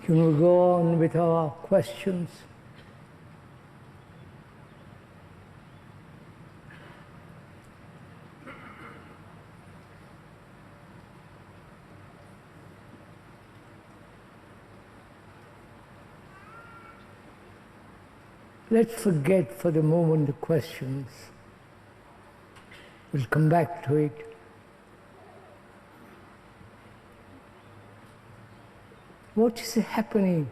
Can we go on with our questions? Let's forget for the moment the questions. We'll come back to it. What is happening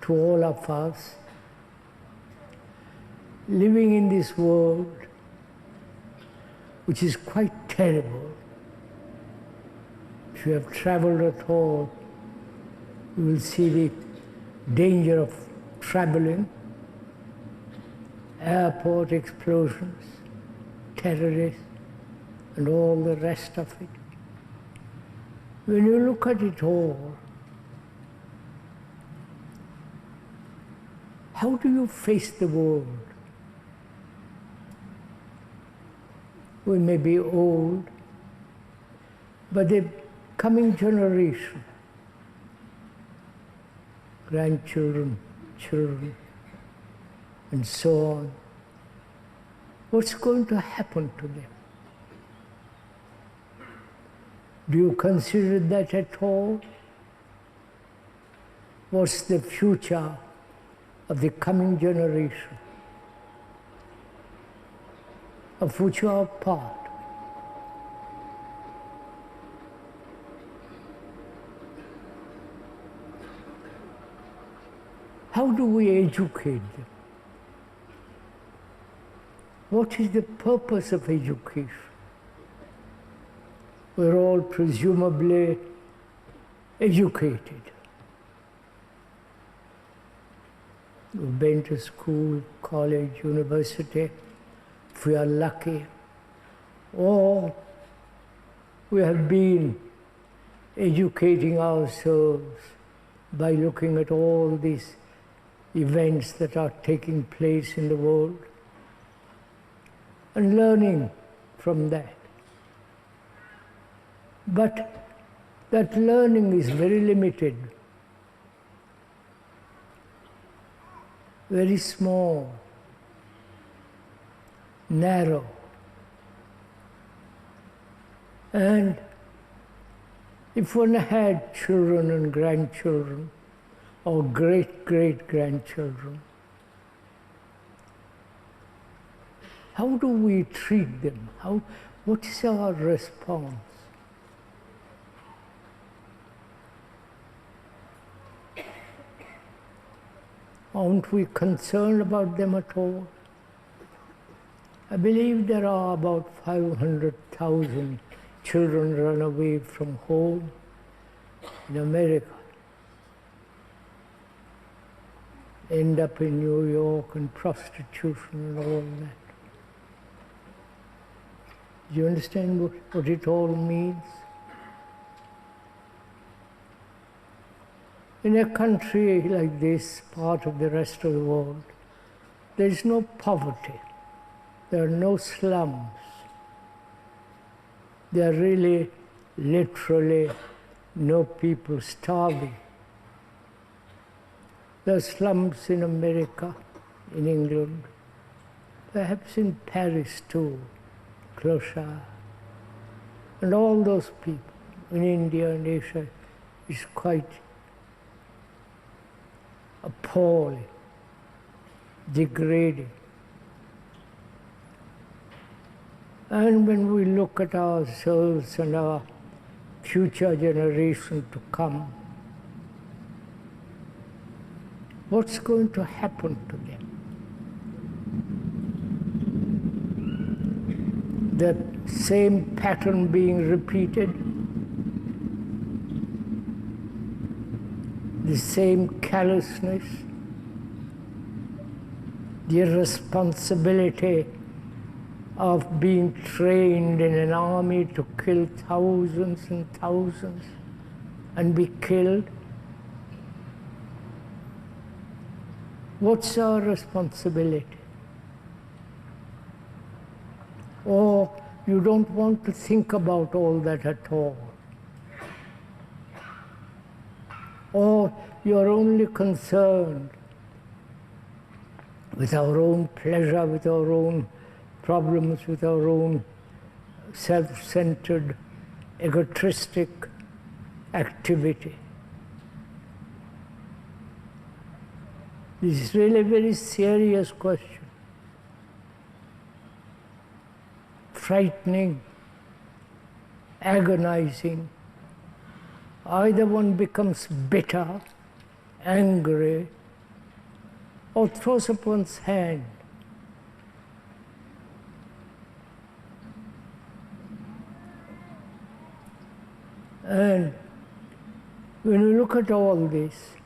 to all of us living in this world, which is quite terrible? If you have traveled at all, you will see the danger of traveling, airport explosions, terrorists, and all the rest of it. When you look at it all, how do you face the world? We may be old, but the coming generation, grandchildren, children, and so on, what's going to happen to them? Do you consider that at all? What's the future of the coming generation, of which you are part? How do we educate them? What is the purpose of education? We're all presumably educated. We've been to school, college, university, if we are lucky. Or we have been educating ourselves by looking at all these events that are taking place in the world and learning from that. But that learning is very limited, very small, narrow. And if one had children and grandchildren, or great-great-grandchildren, how do we treat them? What is our response? Aren't we concerned about them at all? I believe there are about 500,000 children run away from home in America, end up in New York and prostitution and all that. Do you understand what it all means? In a country like this, part of the rest of the world, there is no poverty. There are no slums. There are really, literally, no people starving. There are slums in America, in England, perhaps in Paris too, Clochard. And all those people in India and Asia is quite appalling, degrading. And when we look at ourselves and our future generation to come, what's going to happen to them? The same pattern being repeated, the same callousness, the irresponsibility of being trained in an army to kill thousands and thousands and be killed. What's our responsibility? Or you don't want to think about all that at all. Or you're only concerned with our own pleasure, with our own problems, with our own self-centered, egotistic activity. This is really a very serious question. Frightening, agonizing. Either one becomes bitter, angry, or throws up one's hand. And when you look at all this,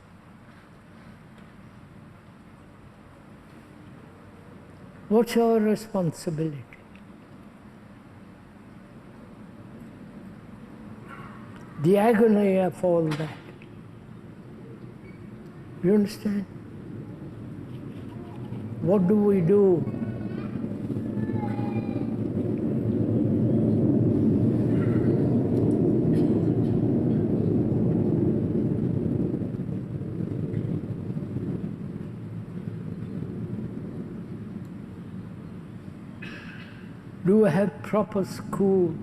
what's our responsibility? The agony of all that. You understand? What do we do? Do we have proper schools?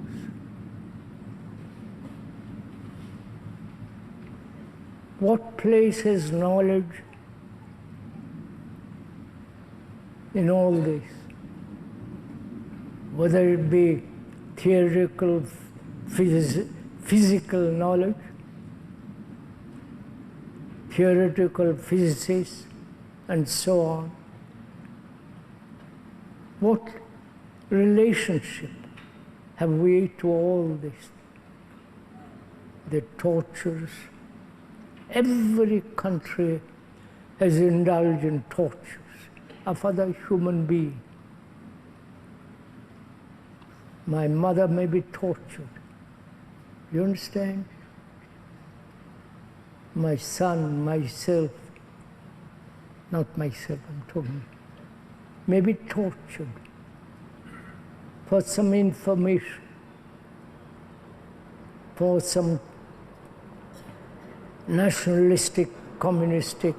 What place has knowledge in all this? Whether it be theoretical, physical knowledge, theoretical physicists, and so on. What relationship have we to all this? The tortures. Every country has indulged in tortures of other human beings. My mother may be tortured. You understand? My son, myself, not myself, I'm talking, may be tortured for some information, for some nationalistic, communistic,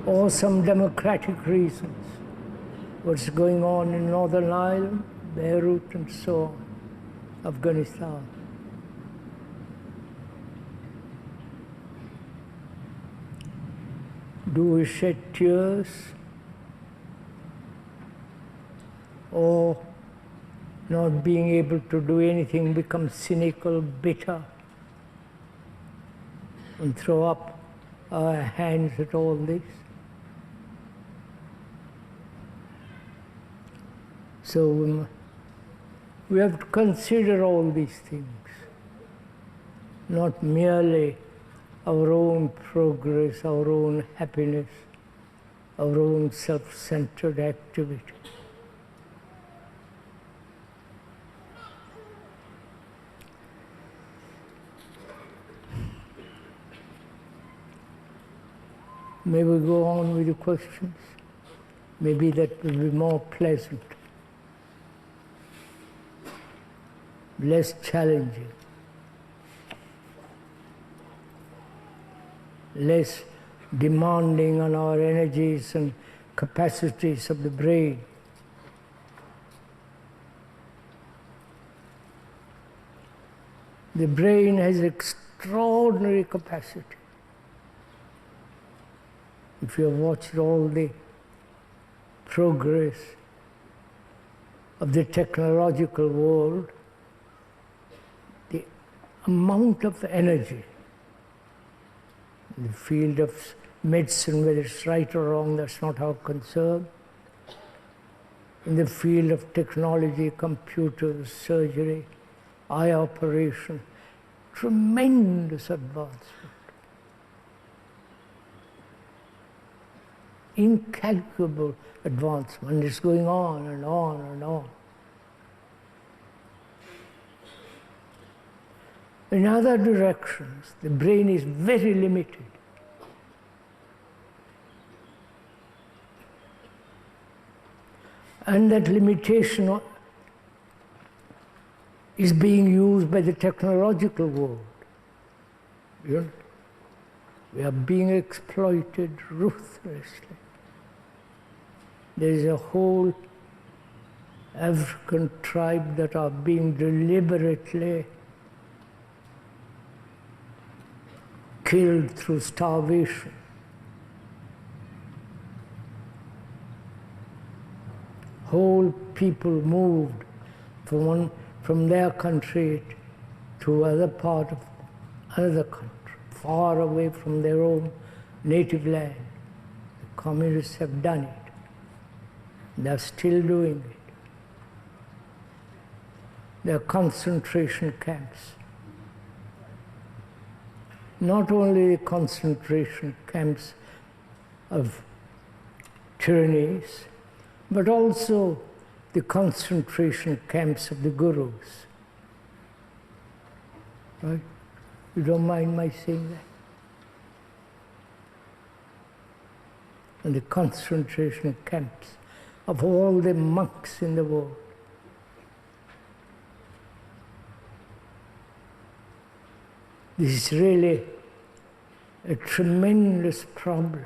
or some democratic reasons. What's going on in Northern Ireland, Beirut, and so on, Afghanistan. Do we shed tears? Or not being able to do anything become cynical, bitter, and throw up our hands at all this? So we have to consider all these things, not merely our own progress, our own happiness, our own self-centered activity. May we go on with the questions? Maybe that will be more pleasant, less challenging, less demanding on our energies and capacities of the brain. The brain has extraordinary capacity. If you have watched all the progress of the technological world, the amount of energy in the field of medicine, whether it's right or wrong, that's not our concern. In the field of technology, computers, surgery, eye operation, tremendous advancement. Incalculable advancement is going on and on and on. In other directions, the brain is very limited. And that limitation is being used by the technological world. You know? We are being exploited ruthlessly. There is a whole African tribe that are being deliberately killed through starvation. Whole people moved from their country to other part of another country, far away from their own native land. The communists have done it. They're still doing it. There are concentration camps. Not only the concentration camps of tyrannies, but also the concentration camps of the gurus. Right? You don't mind my saying that? And the concentration camps of all the monks in the world. This is really a tremendous problem.